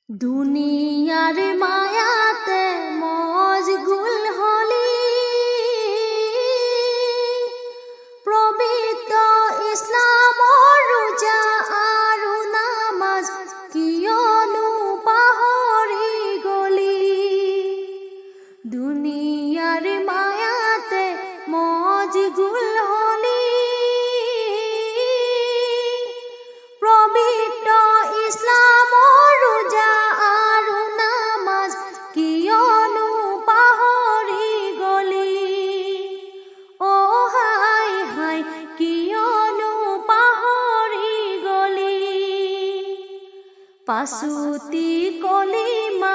দুনিয়াৰ মায়াতে মশগুল হলি পবিত্ৰ ইসলামৰ ৰোজা আৰু নামাজ কিয়নো পাহৰি গলি। দুনিয়াৰ মায়াতে মশগুল হলি পবিত্ৰ ইসলামৰ ৰোজা আৰু নামাজ কিয়নো পাহৰি গলি। অ হাই হাই কিয়নো পাহৰি গলি। পাছুতি কলিমা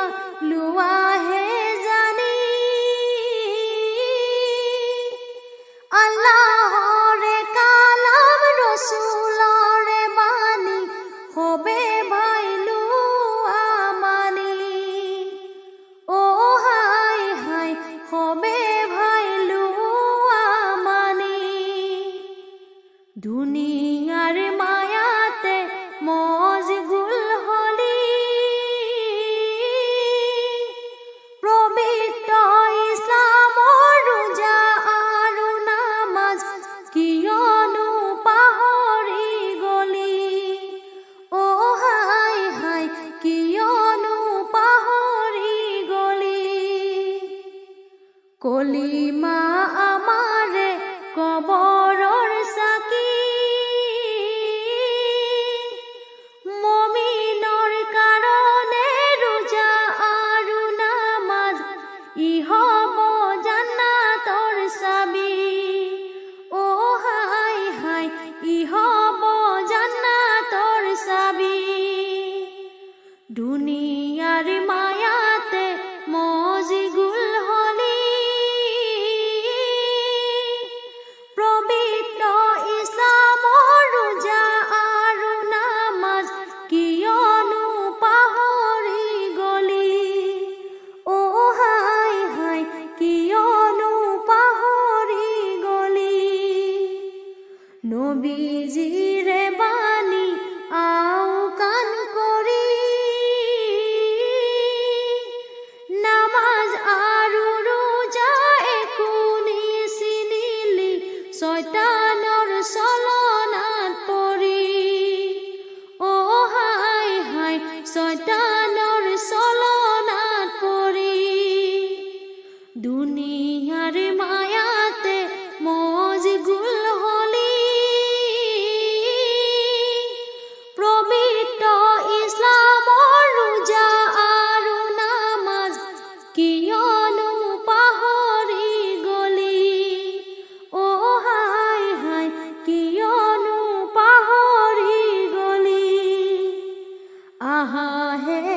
লোৱাহে জানি আল্লাহৰে কালাম ৰসুলৰে বাণী হবে ভাইলু আমানি। ও হাই হাই হবে ভাইলু আমানি। দুনিয়ার মায়াতে মশগুল হলি পবিত্র ইসলামৰ ৰোজা আৰু নামাজ কিয়নো পাহৰি গলি। অ হাই হাই কিয়নো পাহৰি গলি। কলিমা আমাৰে কবৰৰ চাকি মমিনৰ কাৰণে ৰোজা আৰু নামাজ ই হ'ব জান্নাতৰ চাবি। অ হাই হাই ই হ'ব জান্নাতৰ চাবি। দুনিয়াৰ মায়াতে মশগুল হলি পবিত্ৰ ইসলামৰ ৰোজা আৰু নামাজ কিয়নো পাহৰি গলি। অ হাই হাই কিয়নো পাহৰি গলি। নবীজিৰে বাণী আওকাণ কৰি নামাজ আৰু ৰোজা একো নিচিনিলি শয়তানৰ চলনাত পৰি। অ হাই হাই শয়তানৰ চলনাত পৰি। দুনিয়াৰ মায়াতে মশগুল হলি পবিত্ৰ ইসলামৰ ৰোজা আৰু নামাজ কিয়নো পাহৰি গলি। অ হাই হাই কিয়নো পাহৰি গলি। আহা হে